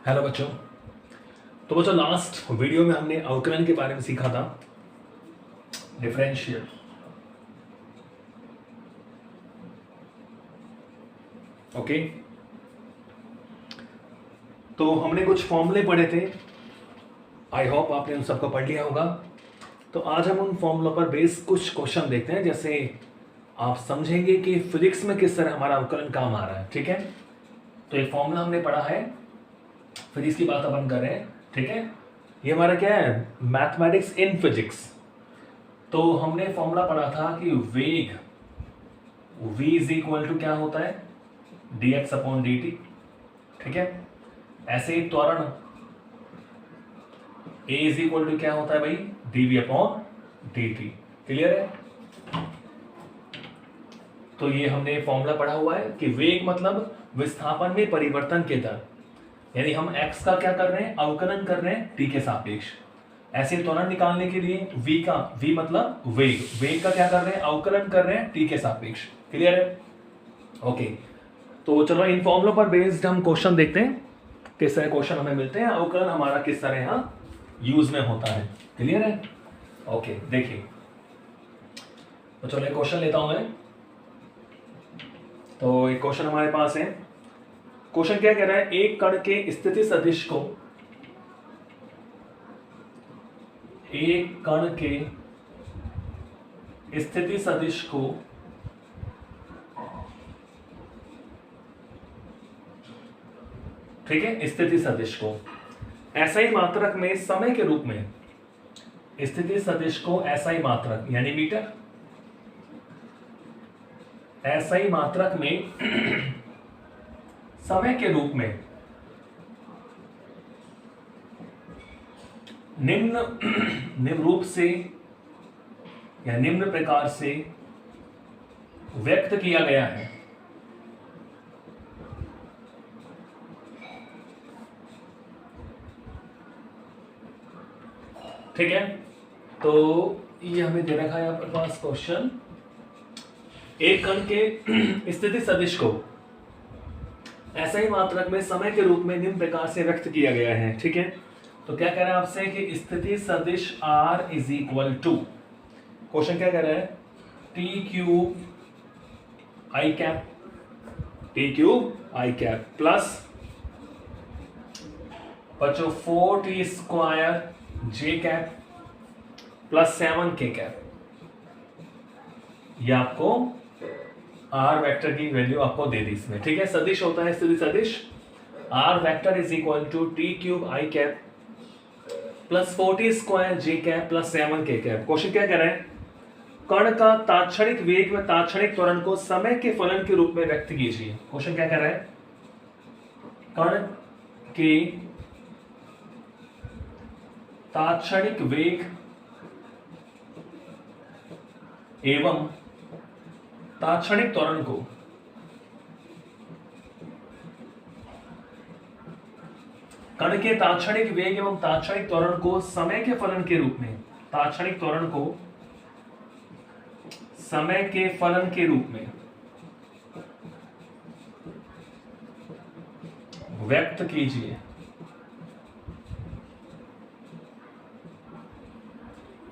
Hello बच्चों। तो बच्चों लास्ट वीडियो में हमने अवकलन के बारे में सीखा था, डिफरेंशियल। ओके, तो हमने कुछ फॉर्मूले पढ़े थे। आई होप आपने उन सबको पढ़ लिया होगा। तो आज हम उन फॉर्मूलों पर बेस्ड कुछ क्वेश्चन देखते हैं, जैसे आप समझेंगे कि फिजिक्स में किस तरह हमारा अवकलन काम आ रहा है। ठीक है, तो एक फॉर्मूला हमने पढ़ा है, फिजिक्स की बात अपन कर रहे हैं। ठीक है, ये हमारा क्या है, मैथमेटिक्स इन फिजिक्स। तो हमने फॉर्मूला पढ़ा था कि वेग v इज इक्वल टू क्या होता है, dx अपॉन dt। ठीक है, ऐसे ही त्वरण a इज इक्वल टू क्या होता है भाई, dv अपॉन dt। क्लियर है? तो ये हमने फॉर्मूला पढ़ा हुआ है कि वेग मतलब विस्थापन में परिवर्तन के दर, यानी हम x का क्या कर रहे हैं, अवकलन कर रहे हैं t के सापेक्ष। ऐसे त्वरण निकालने के लिए v मतलब वेग का क्या कर रहे हैं, अवकलन कर रहे हैं t के सापेक्ष। क्लियर है? ओके, तो चलो इन फॉर्मुलों पर बेस्ड हम क्वेश्चन देखते हैं, किस तरह क्वेश्चन हमें मिलते हैं, अवकलन हमारा किस तरह यहाँ यूज में होता है। क्लियर है? ओके, देखिए तो चलो एक क्वेश्चन लेता हूं मैं। तो एक क्वेश्चन हमारे पास है। क्वेश्चन क्या कह रहा है, एक कण के स्थिति सदिश को, एक कण के स्थिति सदिश को ठीक है, स्थिति सदिश को SI मात्रक में समय के रूप में, स्थिति सदिश को SI मात्रक यानी मीटर, SI मात्रक में समय के रूप में निम्न रूप से या निम्न प्रकार से व्यक्त किया गया है। ठीक है, तो ये हमें दे रखा है आपके पास क्वेश्चन, एक कण के स्थिति सदिश को SI मात्रक में समय के रूप में निम्न प्रकार से व्यक्त किया गया है। ठीक है, तो क्या कह रहा है आपसे कि स्थिति सदिश R is equal to, question क्या कह रहा है, t cube i cap plus बच्चों 4t square j cap plus 7k cap. ये आपको R वेक्टर की वैल्यू आपको दे दी इसमें। ठीक है, सदिश होता है स्थिति सदिश, R vector is equal to t cube i cap plus 4t square j cap plus 7k cap. Question क्या कह रहा है, कण का तात्क्षणिक वेग व तात्क्षणिक त्वरण को समय के फलन के रूप में व्यक्त कीजिए। क्वेश्चन क्या कह रहा है, कण के तात्क्षणिक वेग एवं तात्क्षणिक त्वरण को कण के तात्क्षणिक वेग एवं तात्क्षणिक त्वरण को समय के फलन के रूप में, तात्क्षणिक त्वरण को समय के फलन के रूप में व्यक्त कीजिए।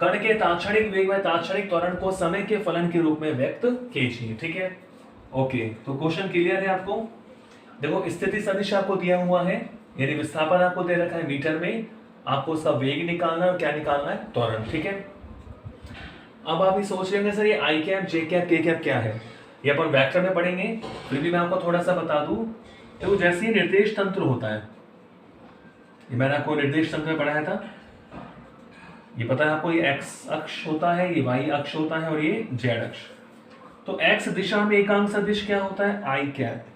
कण के तात्क्षणिक वेग व तात्क्षणिक त्वरण को समय के फलन के रूप में व्यक्त कीजिए। ठीक है, ओके, तो क्वेश्चन क्लियर है आपको। देखो स्थिति सदिश आपको दिया हुआ है, यानी विस्थापन आपको दे रखा है मीटर में, आपको उसका वेग निकालना है और क्या निकालना है, त्वरण। ठीक है, अब आप ये सोच रहे सर ये आई कैप जे कैप के कैप क्या है, ये अपन वेक्टर में पढ़ेंगे, फिर भी मैं आपको थोड़ा सा बता दूं। तो जैसे ही निर्देश तंत्र होता है, ये मैंने आपको निर्देश तंत्र में पढ़ाया था, ये पता है आपको, ये एक्स अक्ष होता है, ये वाई अक्ष होता है और ये जेड अक्ष। तो एक्स दिशा में एकांक सदिश क्या होता है, आई कैप,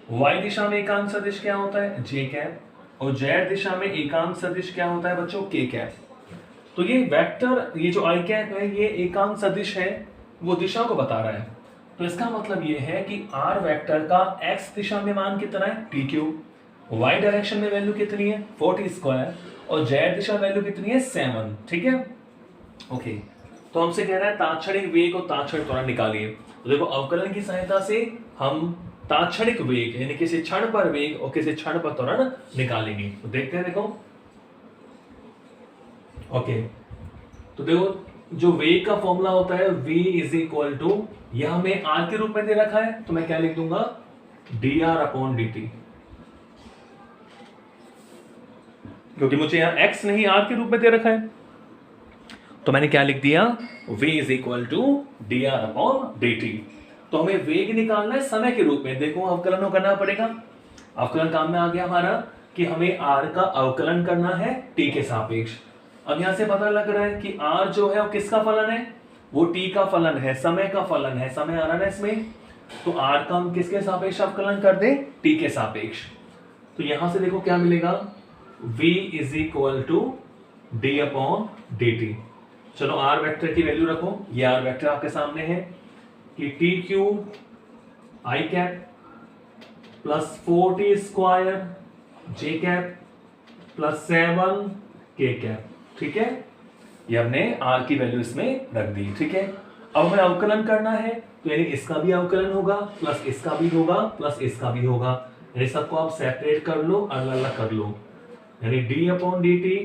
वाई दिशा में एकांक सदिश क्या होता है, जे कैप, और जेड दिशा में एकांक सदिश क्या होता है बच्चों, के कैप। तो ये वेक्टर, ये जो आई कैप है, ये एकांक सदिश है, वो दिशा को बता रहा है। तो इसका मतलब ये है कि आर वेक्टर का एक्स दिशा में मान कितना है, टी क्यूब, वाई डायरेक्शन में वैल्यू कितनी है, 4t स्क्वायर, और जेड दिशा वैल्यू कितनी है, 7। ठीक है, ओके, तो हमसे कह रहा है तात्क्षणिक वेग और तात्क्षणिक त्वरण निकालिए। तो देखो अवकलन की सहायता से हम तात्क्षणिक वेग यानी किसी क्षण पर वेग और किसी क्षण पर त्वरण निकालेंगे। तो देखते हैं, देखो। ओके, तो देखो जो वेग का फॉर्मूला होता है v इज इक्वल टू, यह हमें r के रूप में दे रखा है, तो मैं क्या लिख दूंगा, dr अपॉन dt, क्योंकि मुझे यहां x नहीं r के रूप में दे रखा है, तो मैंने क्या लिख दिया, v is equal to dr upon dt। तो हमें वेग निकालना है समय के रूप में। देखो अवकलन करना पड़ेगा। अवकलन काम में आ गया हमारा कि हमें r का अवकलन करना है t के सापेक्ष। अब यहां से पता लग रहा है कि r जो है वो किसका फलन है, वो t का फलन है, समय का फलन है, समय आ रहा है इसमें, तो r का हम किसके सापेक्ष अवकलन कर दे, t के सापेक्ष। तो यहां से देखो क्या मिलेगा, v is equal to d upon d t. चलो r वेक्टर की वैल्यू रखो, ये r वेक्टर आपके सामने है कि t cube i cap plus 4t square j cap plus 7 k cap. ठीक है, ये हमने r की वैल्यू इसमें रख दी। ठीक है, अब हमें अवकलन करना है, तो यानी इसका भी अवकलन होगा प्लस इसका भी होगा प्लस इसका भी होगा, यानी सबको आप सेपरेट कर लो, अलग अलग कर लो, यानी डी अपॉन डी टी।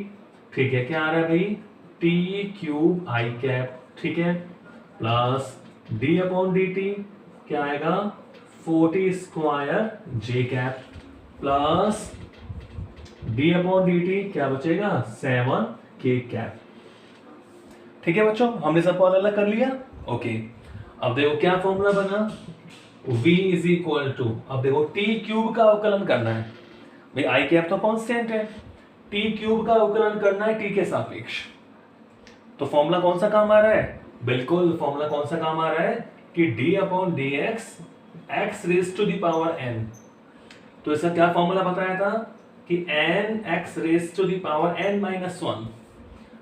ठीक है, क्या आ रहा है भाई, टी क्यूब आई कैप, ठीक है, plus d upon d t क्या आएगा, 40 square j cap plus d upon d t क्या बचेगा, 7 के कैप। ठीक है बच्चों, हमने सबको अलग अलग कर लिया। ओके, अब देखो क्या फॉर्मूला बना, v इज इक्वल टू, अब देखो टी क्यूब का अवकलन करना है भाई, आई कैप तो कांस्टेंट है, टी क्यूब का अवकलन करना है टी के सापेक्ष। तो फॉर्मूला कौन सा काम आ रहा है, बिल्कुल फॉर्मूला कौन सा काम आ रहा है कि d upon d x x raise to the power n। तो इसका क्या फॉर्मूला बताया था कि n x raise to the power n minus 1,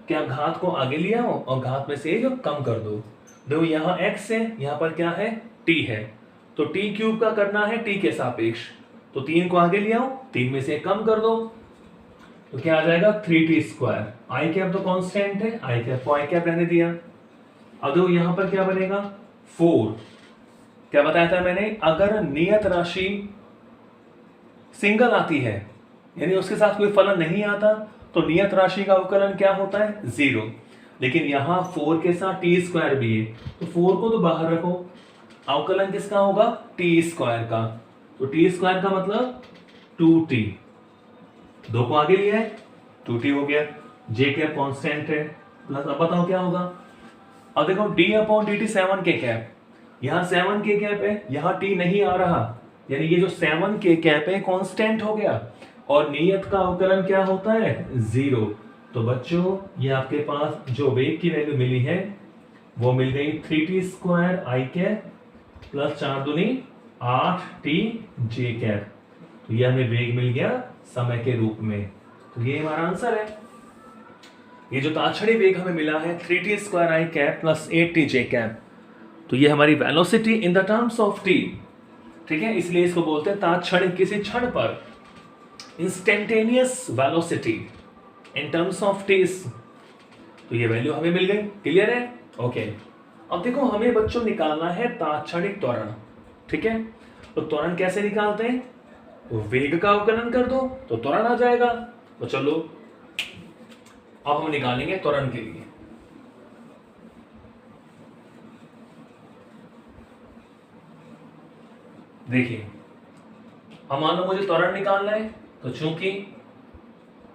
क्या घात को आगे ले आओ और घात में से एक कम कर दो। देखो यहाँ x है, यहाँ पर क्या है, t है, तो t क्यूब का करना है t के सापेक्ष, तो 3 को आगे ले आओ, 3 में से एक कम कर दो, तो क्या आ जाएगा 3t स्क्वायर। आई कैप तो कांस्टेंट है, आई कैप को आई कैप रहने दिया। अब देखो यहाँ पर क्या बनेगा, 4, क्या बताया था मैंने, अगर नियत राशि सिंगल आती है यानी उसके साथ कोई फलन नहीं आता, तो नियत राशि का अवकलन क्या होता है, 0। लेकिन यहां 4 के साथ टी स्क्वायर भी है, तो 4 को तो बाहर रखो, अवकलन किसका होगा, टी स्क्वायर का, तो टी स्क्वायर का मतलब 2t, 2 को आगे लिया है 2t हो गया, जे कैप कांस्टेंट है, प्लस अब बताओ क्या होगा, अब देखो d upon dt 7 k cap, यहाँ 7 के कैप है, यहाँ t नहीं आ रहा, यानी ये जो 7 के कैप है कांस्टेंट हो गया, और नियत का अवकलन क्या होता है, 0। तो बच्चों ये आपके पास जो वेग की वैल्यू मिली है वो मिल गई 3t square i cap plus 4 दूनी 8t जे कैप। तो ये हमें वेग मिल गया समय के रूप में, तो ये हमारा आंसर है। ये जो तात्क्षणिक वेग हमें मिला है 3t square i cap plus 8t j cap, तो ये हमारी velocity in the terms of t। ठीक है, इसलिए इसको बोलते हैं तात्क्षणिक, किसी क्षण पर, instantaneous velocity in terms of t। तो ये वैल्यू हमें मिल गई, क्लियर है। ओके, अब देखो हमें बच्चों निकालना है तात्क्षणिक त्वरण। ठीक है, तो त्वरण कैसे निकालते हैं, वेग का अवकलन कर दो तो त्वरण आ जाएगा। तो चलो अब हम निकालेंगे त्वरण के लिए। देखिए, अब मान लो मुझे त्वरण निकालना है, तो चूंकि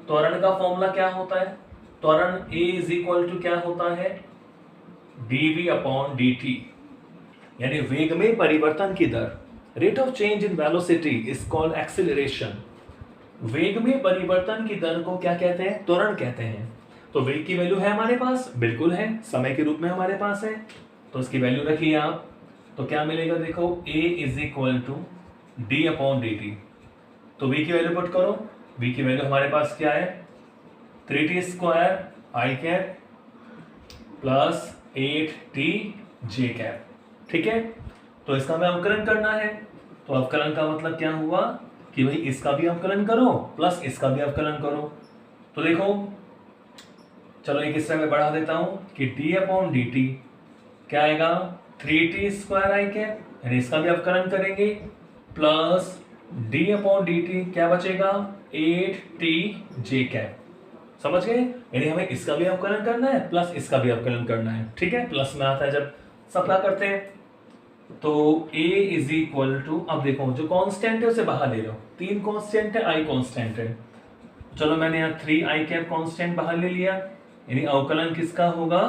त्वरण का फॉर्मूला क्या होता है, त्वरण a इज इक्वल टू क्या होता है, dv अपॉन dt, यानी वेग में परिवर्तन की दर, rate of change in velocity is called acceleration. वेग में परिवर्तन की दर को क्या कहते हैं, त्वरण कहते हैं। तो वेग की वैल्यू है हमारे पास, बिल्कुल है, समय के रूप में हमारे पास है, तो उसकी वैल्यू रखिए आप। तो क्या मिलेगा, देखो a is equal to d upon d t, तो v की वैल्यू पुट करो, v की वैल्यू हमारे पास क्या है, 3t square i cap plus 8t j cap. ठीक है, तो इसका हमें अवकलन करना है, तो अवकलन का मतलब क्या हुआ कि भाई इसका भी अवकलन करो प्लस इसका भी अवकलन करो। तो देखो चलो एक हिस्सा में बढ़ा देता हूं कि d अपॉन डी टी क्या आएगा, 3t स्क्वायर आई कैप, यानी इसका भी अवकलन करेंगे plus d upon d t, क्या बचेगा 8t जे कैप। समझ गए? यानी हमें इसका भी अवकलन करना है प्लस इसका भी अवकलन करना है। ठीक है, प्लस में आता है जब सबका करते हैं। तो a इज इक्वल टू, अब देखो जो कांस्टेंट है उसे बाहर ले लो, 3 कांस्टेंट है, i कांस्टेंट है। चलो मैंने यहाँ 3i कैप कांस्टेंट बाहर ले लिया, यानी अवकलन किसका होगा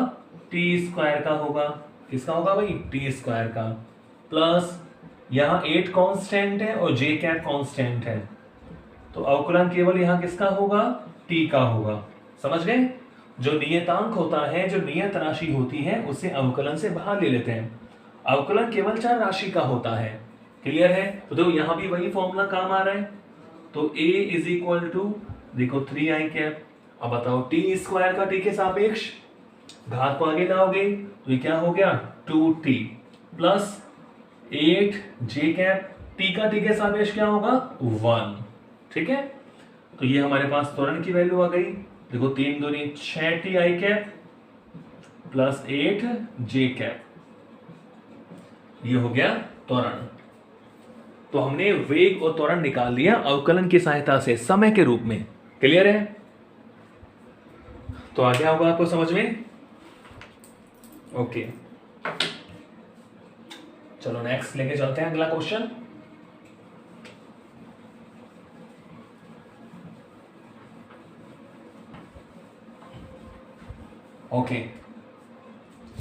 t स्क्वायर का होगा। किसका होगा भाई? t स्क्वायर का। प्लस यहाँ 8 कांस्टेंट है और j कैप कांस्टेंट है, तो अवकलन केवल यहाँ किसका होगा? t का होगा। समझ गए? जो नियतांक होता है, जो नियत राशि होती है, उसे अवकलन से बाहर ले लेते हैं। अवकलन केवल चर राशि का होता है। क्लियर है? तो देखो यहां भी वही फॉर्मूला काम आ रहा है। तो a इज इक्वल टू, देखो 3i कैप। अब बताओ t स्क्वायर का t के सापेक्ष घात को आगे लाओगे तो ये क्या हो गया 2t plus 8j cap, t का t के सापेक्ष क्या होगा 1। ठीक है, तो ये हमारे पास त्वरण की वैल्यू आ गई। देखो 3 दूनी 6ti cap plus 8j cap, ये हो गया त्वरण। तो हमने वेग और त्वरण निकाल लिया अवकलन की सहायता से समय के रूप में। क्लियर है? तो आ गया होगा आपको समझ में? ओके, चलो नेक्स्ट लेके चलते हैं अगला क्वेश्चन। ओके,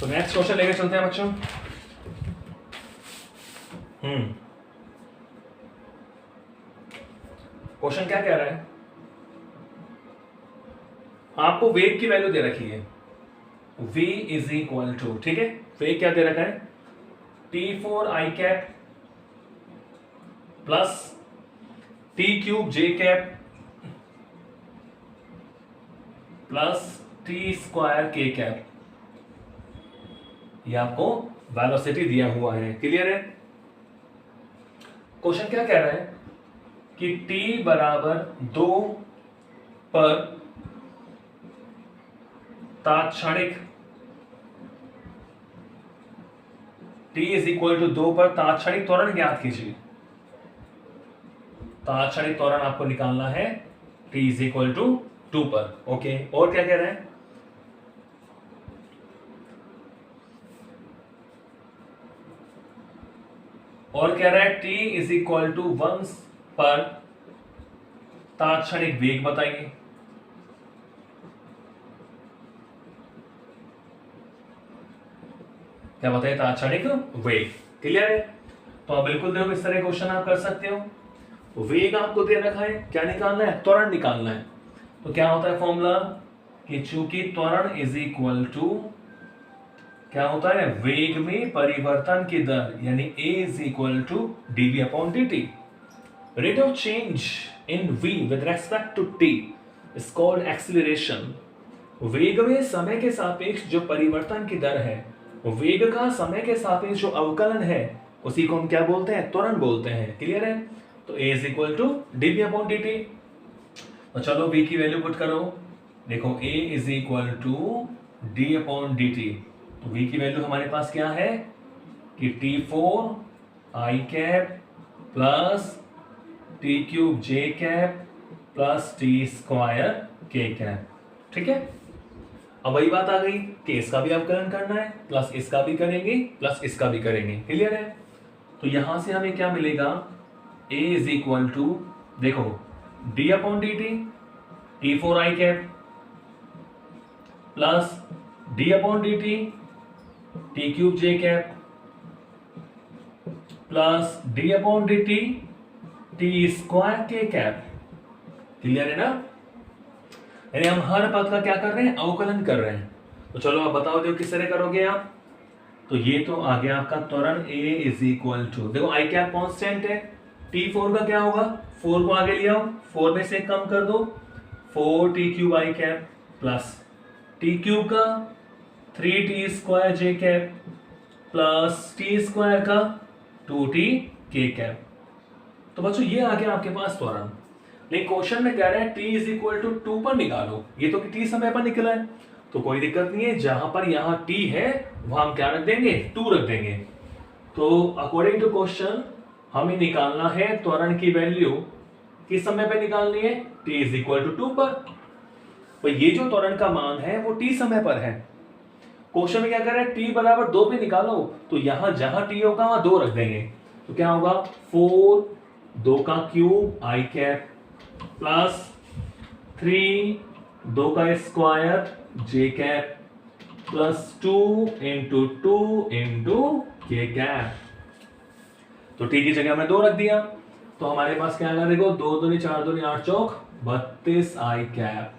तो नेक्स्ट क्वेश्चन लेके चलते हैं बच्चों। क्वेश्चन क्या कह रहा है? आपको वेग की वैल्यू दे रखी है, v इज इक्वल टू, ठीक है, वेग क्या दे रखा है t4i cap plus t cube j cap plus t square k cap. ये आपको वेलोसिटी दिया हुआ है। क्लियर है? क्वेश्चन क्या कह रहा है कि t बराबर 2 पर तात्क्षणिक, t इज इक्वल टू 2 पर तात्क्षणिक त्वरण ज्ञात कीजिए। तात्क्षणिक त्वरण आपको निकालना है t इज इक्वल टू 2 पर। ओके, और क्या कह रहे हैं? और कह रहा है t इज इक्वल टू 1 पर तात्क्षणिक वेग बताइए। क्या बताइए? तात्क्षणिक वेग। क्लियर है? तो आप बिल्कुल देखो इस तरह क्वेश्चन आप कर सकते हो। वेग आपको दे रखा है, क्या निकालना है? त्वरण निकालना है। तो क्या होता है फॉर्मूला कि चूंकि त्वरण इज इक्वल टू क्या होता है वेग में परिवर्तन की दर, यानी a is equal to dv upon dt। Rate of change in v with respect to t is called acceleration. वेग में समय के सापेक्ष जो परिवर्तन की दर है, वेग का समय के सापेक्ष जो अवकलन है, उसी को हम क्या बोलते हैं? त्वरण बोलते हैं। क्लियर है? तो a is equal to dv upon dt। तो चलो v की वैल्यू पुट करो। देखो a is equal to d upon dt, तो v की वैल्यू हमारे पास क्या है कि t4i cap plus t cube j cap plus t square k cap. ठीक है, अब वही बात आ गई कि इसका भी अवकलन करना है, प्लस इसका भी करेंगे, प्लस इसका भी करेंगे। क्लियर है? तो यहां से हमें क्या मिलेगा? a इज इक्वल टू, देखो d upon dt t4i cap plus d upon dt t cube j cap plus d upon d t square k cap. Clear है ना? यानी हम हर पद का क्या कर रहे हैं? अवकलन कर रहे हैं। तो चलो आप बताओ देखो किस तरह करोगे आप। तो ये तो आ गया आपका त्वरण a इज इक्वल टू, देखो i कैप कांस्टेंट है, t4 का क्या होगा? 4 को आगे ले आओ, 4 में से कम कर दो, 4t cube i cap plus t cube का 3t square j cap plus t square का 2t k कैप। तो बच्चों ये आ गया आपके पास त्वरण। लेकिन क्वेश्चन में कह रहा है t इज इक्वल टू 2 पर निकालो। ये तो कि t समय पर निकला है, तो कोई दिक्कत नहीं है, जहां पर यहां t है वहां हम क्या रख देंगे? 2 रख देंगे। तो अकॉर्डिंग टू क्वेश्चन हमें निकालना है त्वरण की वैल्यू किस समय पे निकालनी है, t इज इक्वल टू 2 पर। तो ये जो त्वरण का मान है वो t समय पर है। क्वेश्चन में क्या कर रहा है, t बराबर 2 पे निकालो, तो यहां जहां t होगा वहां 2 रख देंगे, तो क्या होगा 4 2 का क्यूब आई कैप प्लस 3 2 का square j cap plus 2 into 2 into के कैप। तो t की जगह हमने 2 रख दिया, तो हमारे पास क्या आएगा, देखो 2 दूनी 4 दूनी 8 चौक 32 आई कैप,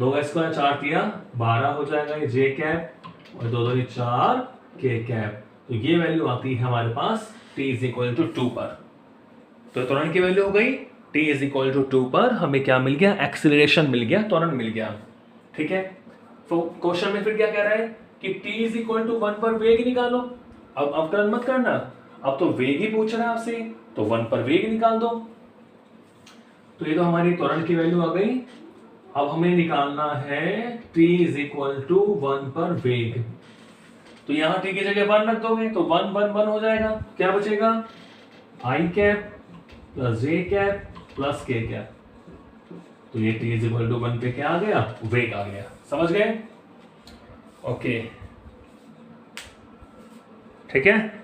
2 का स्क्वायर 4 दिया 12 हो जाएगा ये जे कैप और 2 दूनी 4 के कैप। तो ये वैल्यू आती है हमारे पास t इज इक्वल टू 2 पर। तो त्वरण की वैल्यू हो गई t इज इक्वल टू 2 पर, हमें क्या मिल गया, एक्सीलरेशन मिल गया, त्वरण मिल गया। ठीक है, तो क्वेश्चन में फिर क्या कह रहा है कि t इज इक्वल टू 1 पर वेग निकालो। अब अवकलन मत करना, अब तो वेग ही पूछ रहा है आपसे, तो 1 पर वेग निकाल दो। तो ये तो हमारी त्वरण की वैल्यू आ गई। अब हमें निकालना है t इज इक्वल टू 1 पर वेग, तो यहां t की जगह 1 रख दोगे, तो 1 1 1 हो जाएगा, क्या बचेगा आई कैप प्लस जे कैप प्लस के कैप। तो ये t इज इक्वल टू 1 पे क्या आ गया, वेग आ गया। समझ गए? ओके, ठीक है।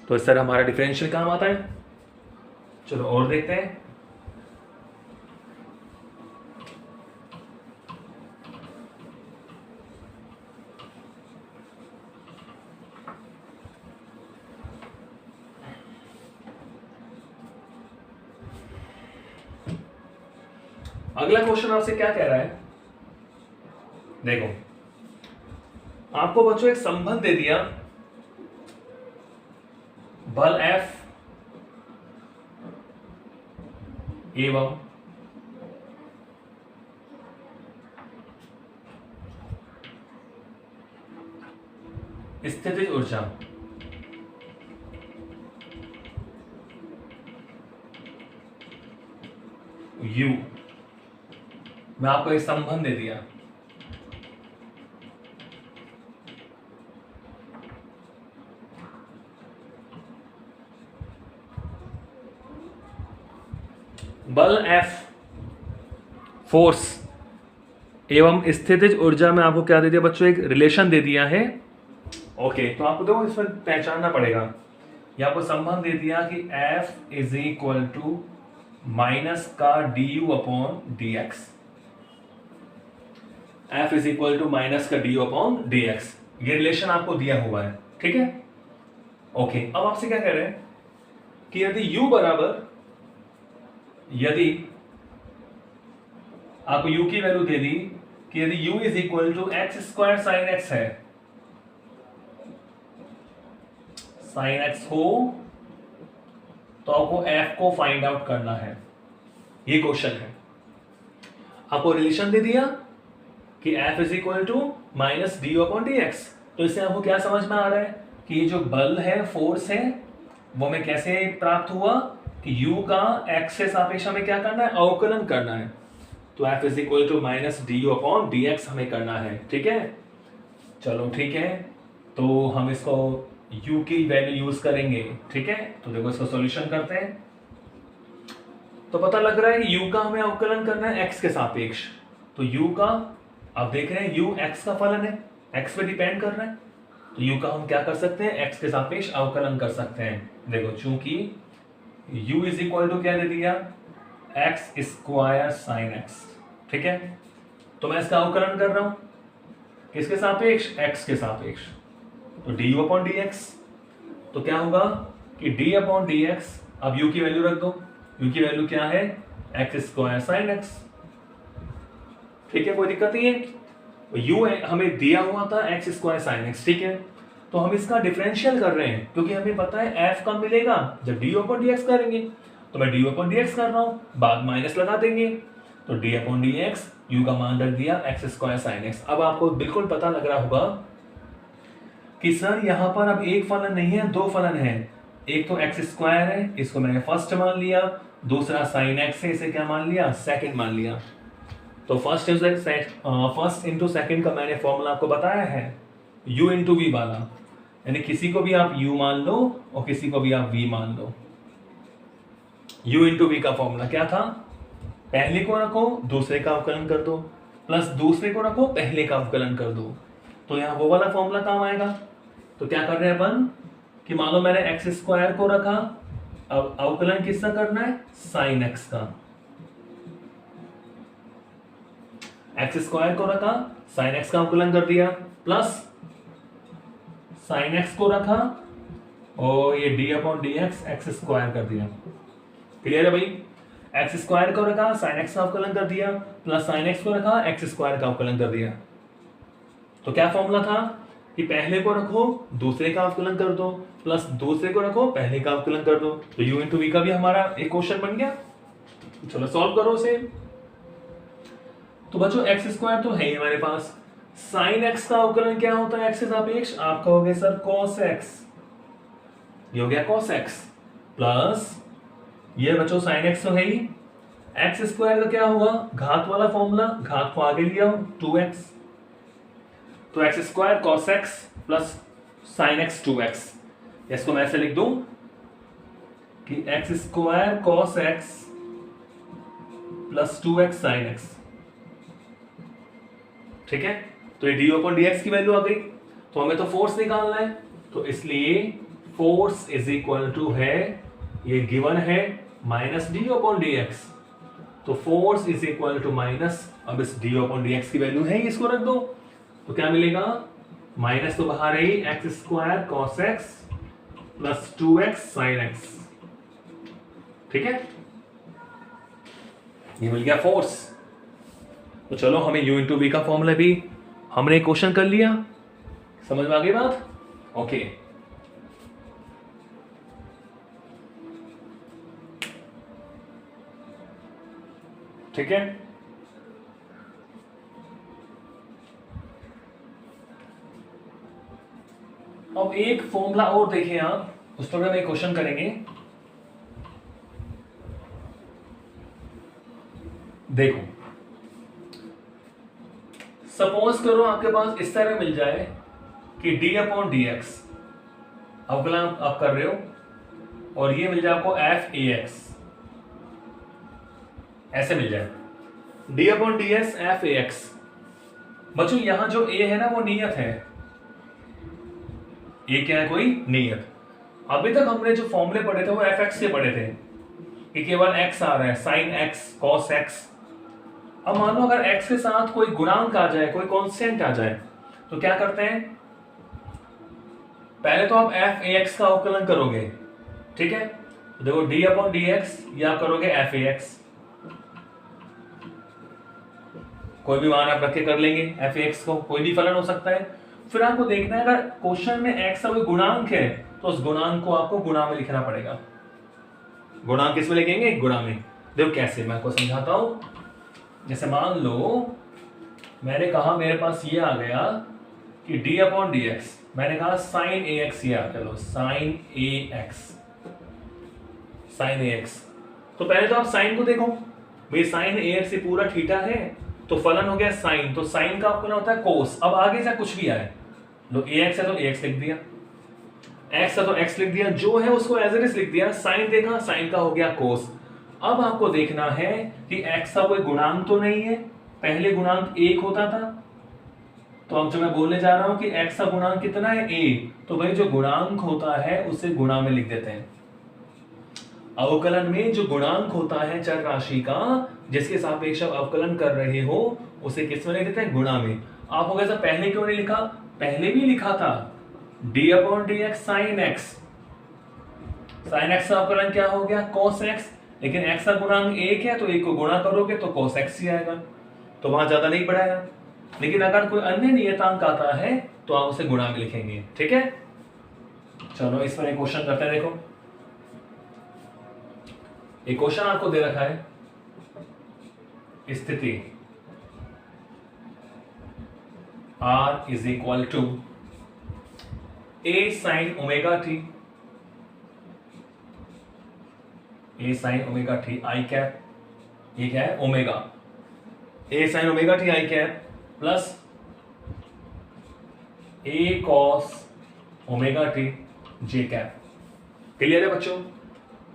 तो इस तरह हमारा डिफरेंशियल काम आता है। चलो और देखते हैं। अगला क्वेश्चन आपसे क्या कह रहा है, देखो आपको बच्चों एक संबंध दे दिया, बल F एवं स्थितिज ऊर्जा U, मैं आपको एक संबंध दे दिया। बल F फोर्स एवं स्थितिज ऊर्जा में आपको क्या दे दिया बच्चों, एक रिलेशन दे दिया है। ओके, तो आपको देखो इसमें पहचानना पड़ेगा, ये आपको संबंध दे दिया कि F is equal to minus का du upon dx, F is equal to minus का du अपॉन dx, ये रिलेशन आपको दिया हुआ है। ठीक है, ओके। अब आपसे क्या कह रहे हैं कि यदि u बराबर, यदि आपको u की वैल्यू दे दी कि यदि u is equal to x square sine x है, साइन एक्स हो, तो आपको f को फाइंड आउट करना है, ये क्वेश्चन है। आपको रिलेशन दे दिया कि f is equal to minus d upon d x, तो इससे आपको क्या समझ में आ रहा है कि ये जो बल है, फोर्स है, वो हमें कैसे प्राप्त हुआ कि u का x से सापेक्ष हमें क्या करना है, अवकलन करना है। तो f is equal to minus d upon d x हमें करना है। ठीक है, चलो ठीक है, तो हम इसको u की वैल्यू यूज करेंगे। ठीक है, तो देखो इसको सॉल्यूशन करते हैं। तो पता लग रहा है कि u का हमें अवकलन करना है x के सापेक्ष, तो u का आप देख रहे हैं u x का फलन है, x पे डिपेंड कर रहा है, तो u का हम क्या कर सकते हैं, x के सापेक्ष अवकलन कर सकते हैं। देखो चूंकि u इज इक्वल टू क्या दे दिया, एक्स स्क्वायर साइन एक्स। ठीक है, तो मैं इसका अवकलन कर रहा हूं किसके सापेक्ष, x के सापेक्ष, तो du अपॉन डी एक्स। तो क्या होगा कि d अपॉन डी एक्स, अब u की वैल्यू रख दो, u की वैल्यू क्या है, एक्स स्क्वायर साइन एक्स। ठीक है, कोई दिक्कत नहीं है, u हमें दिया हुआ था एक्स स्क्वायर साइन एक्स। ठीक है, तो हम इसका डिफरेंशियल कर रहे हैं क्योंकि हमें पता है f कब मिलेगा, जब d अपॉन डी एक्स करेंगे, तो मैं d अपॉन डी एक्स कर रहा हूं, बाद माइनस लगा देंगे, तो d upon d x, u का मान रख दिया एक्स स्क्वायर साइन एक्स। अब आपको बिल्कुल पता लग रहा होगा कि सर यहां पर अब एक फलन नहीं है, दो फलन है, एक तो एक्स स्क्वायर है, इसको मैंने फर्स्ट मान लिया, दूसरा साइन एक्स है, इसे क्या मान लिया, सेकंड मान लिया। तो फर्स्ट इंटू सेकंड का मैंने फॉर्मूला आपको बताया है, u इंटू वी वाला, यानी किसी को भी आप u मान लो और किसी को भी आप v मान लो। u इंटू वी का फॉर्मूला क्या था, पहले को रखो दूसरे का अवकलन कर दो, प्लस दूसरे को रखो पहले का अवकलन कर दो, तो यहाँ वो वाला फॉर्मूला काम आएगा। तो क्या कर रहे हैं अपन कि मान लो मैंने एक्स स्क्वायर को रखा, अब अवकलन किसका करना है, साइन एक्स का। एक्स स्क्वायर को रखा, साइन एक्स का अवकलन कर दिया, प्लस साइन एक्स को रखा और ये D upon d x square कर दिया। क्लियर है भाई, एक्स स्क्वायर को रखा, साइन एक्स का अवकलन कर दिया, प्लस साइन एक्स को रखा, एक्स स्क्वायर का अवकलन कर दिया। तो क्या फॉर्मूला था कि पहले को रखो दूसरे का अवकलन कर दो, प्लस दूसरे को रखो पहले का अवकलन कर दो। तो u इंटू वी का भी हमारा एक क्वेश्चन बन गया। चलो सॉल्व करो उसे। तो बच्चों एक्स स्क्वायर तो है ही हमारे पास, साइन एक्स का अवकलन क्या होता है एक्स के सापेक्ष, आप कहोगे सर कॉस एक्स, ये हो गया कॉस एक्स, प्लस ये बच्चों साइन एक्स तो है ही, एक्स स्क्वायर का क्या होगा, घात वाला फॉर्मूला, घात को आगे लिया 2x, तो x square cos x plus sine x 2x। इसको मैं ऐसे लिख दूं कि x square cos x plus 2x sine x. ठीक है, तो ये डी अपॉन डी एक्स की वैल्यू आ गई। तो हमें तो फोर्स निकालना है, तो इसलिए फोर्स इज इक्वल टू है, ये गिवन है minus d upon d x. तो force is equal to minus, अब इस डी अपॉन डी एक्स की वैल्यू है, इसको रख दो, तो क्या मिलेगा, माइनस तो बाहर है, x square cos x plus 2x sine x. ठीक है, ये मिल गया फोर्स। तो चलो हमें u इंटू वी का फॉर्मूला भी हमने क्वेश्चन कर लिया, समझ में आ गई बात। ओके, ठीक है, अब एक फॉर्मूला और देखें आप, उस पर हम एक क्वेश्चन करेंगे। देखो, सपोज करो आपके पास इस तरह मिल जाए कि d अपॉन डी एक्स अवकलन आप कर रहे हो, और ये मिल जाए आपको एफ ए एक्स, ऐसे मिल जाए d upon D S F A x. बच्चों यहां जो a है ना वो नियत है, ये क्या है, कोई नियत। अभी तक हमने जो फॉर्मूले पढ़े थे वो एफ एक्स से पढ़े थे कि केवल x आ रहा है, साइन एक्स कॉस एक्स। अब मान लो अगर x के साथ कोई गुणांक आ जाए, कोई कांस्टेंट आ जाए, तो क्या करते हैं, पहले तो आप एफ ए एक्स का अवकलन करोगे। ठीक है, तो देखो d अपॉन डी एक्स या करोगे एफ ए एक्स, कोई भी मान आप रख के कर लेंगे एफ ए एक्स को, कोई भी फलन हो सकता है। फिर आपको देखना है अगर क्वेश्चन में x का कोई गुणांक है तो उस गुणांक को आपको गुणा में लिखना पड़ेगा। गुणांक किस में लिखेंगे, गुणा में। देखो कैसे, मैं आपको समझाता हूं। जैसे मान लो मैंने कहा मेरे पास ये आ गया कि d अपॉन डी एक्स, मैंने कहा साइन ए एक्स, ये आ गया, लो साइन ए एक्स, साइन ए एक्स। तो पहले तो आप साइन को देखो भाई, साइन ए एक्स से पूरा थीटा है, तो फलन हो गया साइन, तो साइन का आपको ना होता है कोस। अब आगे से कुछ भी आए, लो ए एक्स है तो ए एक्स लिख दिया, एक्स है तो एक्स लिख दिया, जो है उसको एज इट इज लिख दिया। साइन देखा, साइन का हो गया कोस। अब आपको देखना है कि एक्स का कोई गुणांक तो नहीं है, पहले गुणांक 1 होता था, तो अब जो मैं बोलने जा रहा हूं कि एक्स का गुणांक कितना है, a, तो भाई जो गुणांक होता है उसे गुणा में लिख देते हैं। अवकलन में जो गुणांक होता है चर राशि का, जिसके सापेक्ष आप अवकलन कर रहे हो, उसे किस में लिख देते हैं, गुणा में। आप हो गया सर पहले क्यों नहीं लिखा, पहले भी लिखा था d upon d x sine x, sine x का अवकलन क्या हो गया, cos x, लेकिन x का गुणांक 1 है तो 1 को गुणा करोगे तो cos x ही आएगा, तो वहां ज्यादा नहीं बढ़ाया। लेकिन अगर कोई अन्य नियतांक आता है तो आप उसे गुणा में लिखेंगे। ठीक है, चलो इस पर एक क्वेश्चन करते हैं। देखो एक क्वेश्चन आपको दे रखा है, स्थिति r is equal to a sine omega t, a sine omega t, i cap, ये क्या है omega, a sine omega t i cap plus a cos omega t j cap. Clear है बच्चों?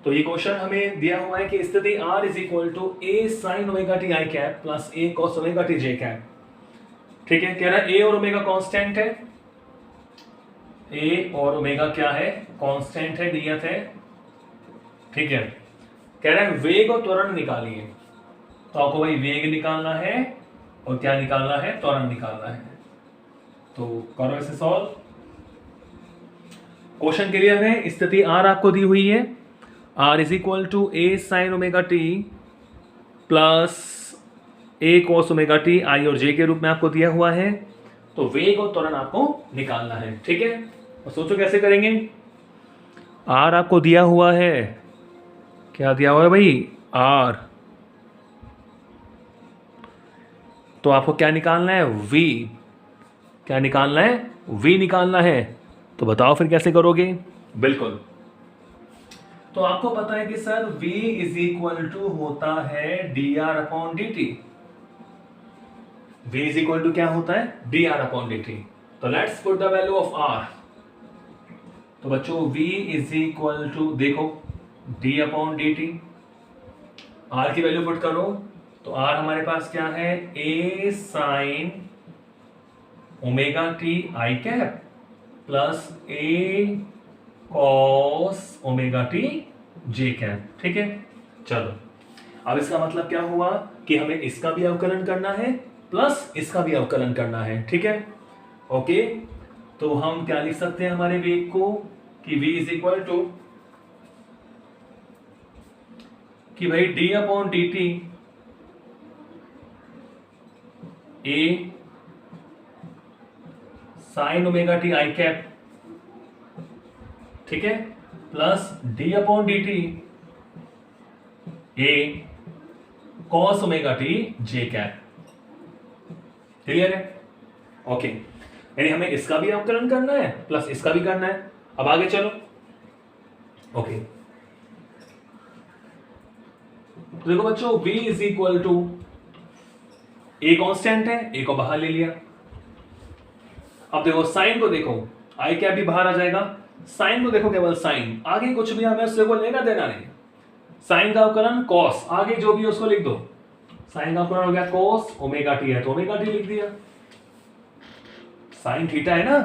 तो ये क्वेश्चन हमें दिया हुआ है कि स्थिति R is equal to a sine omega t i cap plus a cos omega t j cap. ठीक है, कह रहा है ए और ओमेगा कांस्टेंट है, ए और ओमेगा क्या है? कांस्टेंट है, नियत है। ठीक है, कह रहा है वेग और त्वरण निकालिए। तो आपको भाई वेग निकालना है और क्या निकालना है? त्वरण निकालना है। तो करो इसे सॉल्व। क्वेश्चन क्लियर है? स्थिति R आपको दी हुई है, R is equal to a sine omega t plus a cos omega t i और जे के रूप में आपको दिया हुआ है। तो वेग और त्वरण आपको निकालना है। ठीक है, और सोचो कैसे करेंगे। R आपको दिया हुआ है, क्या दिया हुआ है भाई? R। तो आपको क्या निकालना है? V। क्या निकालना है? V निकालना है। तो बताओ फिर कैसे करोगे? बिल्कुल, तो आपको पता है कि sir V is equal to होता है dr upon dt। V is equal to क्या होता है? dr upon dt। तो let's put the value of R। तो बच्चों V इज इक्वल टू, देखो, d अपॉन dt। R की वैल्यू पुट करो तो R हमारे पास क्या है? a sine omega t i cap plus a cos omega t j cap. ठीक है, चलो अब इसका मतलब क्या हुआ कि हमें इसका भी अवकलन करना है प्लस इसका भी अवकलन करना है। ठीक है, ओके। तो हम क्या लिख सकते हैं हमारे वेग को कि v इज इक्वल टू कि भाई d upon d T A sine omega t i cap, ठीक है, plus d upon d T A cos omega t j cap. Clear है? ओके, यानी हमें इसका भी अवकलन करना है प्लस इसका भी करना है। अब आगे चलो। ओके, तो देखो बच्चों v is equal to, a constant है, ए को बाहर ले लिया। अब देखो साइन को देखो, आई कैप भी बाहर आ जाएगा। साइन को देखो, केवल साइन, आगे कुछ भी हमें उससे को लेना देना नहीं। साइन का अवकलन कॉस, आगे जो भी है उसको लिख दो। साइन का अवकलन हो गया कॉस, ओमेगा टी है तो ओमेगा टी लिख दिया। साइन थीटा है ना,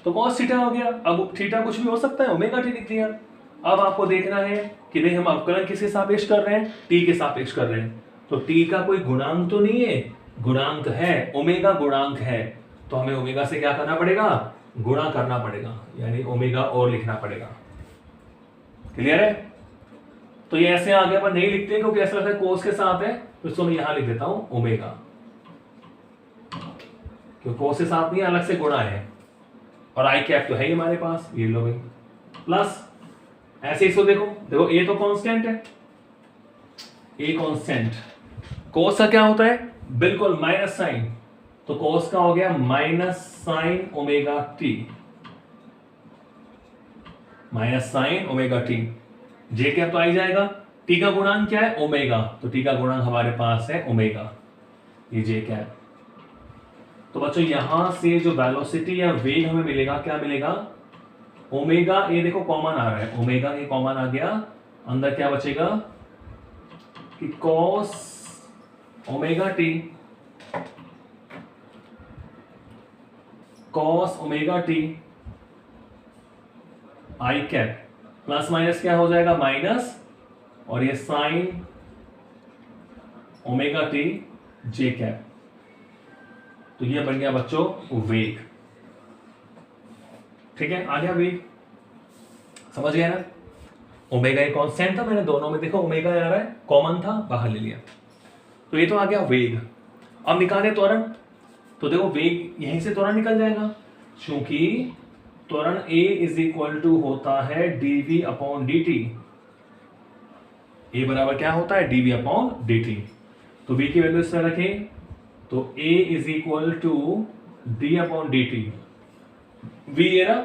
तो कॉस थीटा हो गया। अब थीटा कुछ भी हो सकता है, ओमेगा टी लिख दिया। अब आपको देखना है कि भाई हम अवकलन किसके सापेक्ष कर रहे हैं? टी के सापेक्ष कर रहे हैं। तो टी का कोई गुणांक तो नहीं है, गुणांक है, ओमेगा गुणांक है। तो हमें ओमेगा से क्या करना पड़ेगा? गुणा करना पड़ेगा, यानी ओमेगा और लिखना पड़ेगा। क्लियर है? तो ये ऐसे आगे अपन नहीं लिखते क्योंकि ऐसा लगता है कोस के साथ है, तो इसको मैं यहां लिख देता हूं ओमेगा, क्योंकि कोस के साथ नहीं, अलग से गुणा है। और आई कैप तो है ही हमारे पास, ये लो भाई, प्लस ऐसे इसको देखो, देखो ए तो कांस्टेंट है, ए कांस्टेंट, कोस का क्या होता है? बिल्कुल माइनस साइन, तो कोस का हो गया minus sine omega t, minus sine omega t. J cap तो आ ही जाएगा। टी का गुणांक क्या है? ओमेगा, तो टी का गुणांक हमारे पास है ओमेगा, ये जे कैप। तो बच्चों यहां से जो वेलोसिटी या वेग हमें मिलेगा, क्या मिलेगा? ओमेगा, ये देखो कॉमन आ रहा है, ओमेगा ये कॉमन आ गया, अंदर क्या बचेगा कि cos omega T, cos omega t i cap, plus minus क्या हो जाएगा? माइनस, और ये sign omega t j cap. तो ये बन गया बच्चों वेग। ठीक है, आ गया वेग, समझ गया ना? ओमेगा एक कांस्टेंट था, मैंने दोनों में देखो ओमेगा आ रहा है, कॉमन था, बाहर ले लिया। तो ये तो आ गया वेग। अब निकाले त्वरण, तो देखो वेग यहीं से त्वरण निकल जाएगा, क्योंकि त्वरण A इज इक्वल टू होता है dv अपॉन dt। A बराबर क्या होता है? dv upon dt। तो v की वैल्यू इस तरह रखें, तो A is equal to d upon dt। v है ना,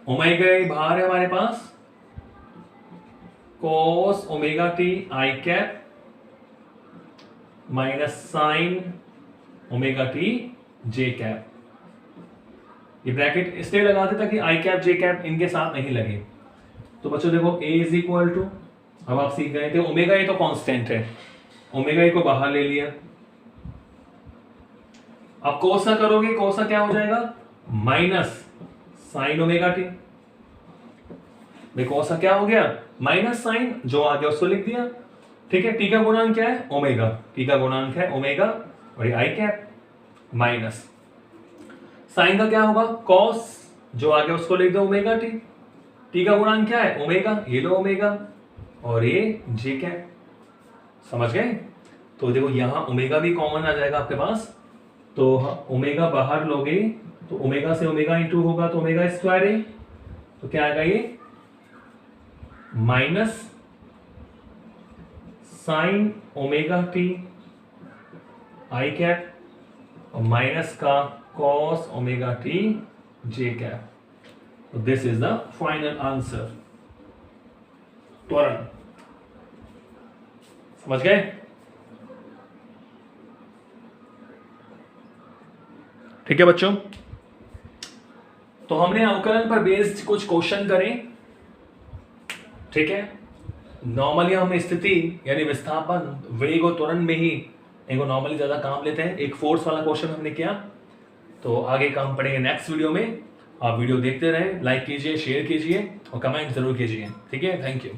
ओमेगा बाहर है हमारे पास, cos omega t i cap minus sine omega t j cap. ये ब्रैकेट इसलिए लगाते ताकि आई कैप जे कैप इनके साथ नहीं लगे। तो बच्चों देखो a इज इक्वल टू, अब आप सीख गए थे ओमेगा ए तो कांस्टेंट है, ओमेगा ए को बाहर ले लिया। अब कोसा करोगे, कोसा क्या हो जाएगा, माइनस साइन ओमेगा टी। भाई कोसा क्या हो गया, माइनस साइन, जो आ गया उसको लिख दिया। ठीक है, टी का गुणांक क्या है, ओमेगा, टी का गुणांक है ओमेगा और ये आई कैप माइनस साइन का क्या होगा, कॉस, जो आ गया उसको लिख दो ओमेगा टी। टी का गुणांक क्या है, ओमेगा, ये लो ओमेगा और ये जे कैप। समझ गए। तो देखो यहां ओमेगा भी कॉमन आ जाएगा आपके पास, तो ओमेगा बाहर लोगे तो ओमेगा से ओमेगा इंटू होगा तो ओमेगा स्क्वायर है, तो क्या आएगा ये minus sine omega t i cap और माइनस का cos omega t j cap. So this is the final answer. त्वरण। समझ गए। ठीक है बच्चों, तो हमने अवकलन पर बेस्ड कुछ क्वेश्चन करें। ठीक है, नॉर्मली हम स्थिति यानी विस्थापन, वेग और त्वरण में ही इनको नॉर्मली ज्यादा काम लेते हैं। एक फोर्स वाला क्वेश्चन हमने किया, तो आगे काम पड़ेंगे नेक्स्ट वीडियो में। आप वीडियो देखते रहें, लाइक कीजिए, शेयर कीजिए और कमेंट जरूर कीजिए। ठीक है, थैंक यू।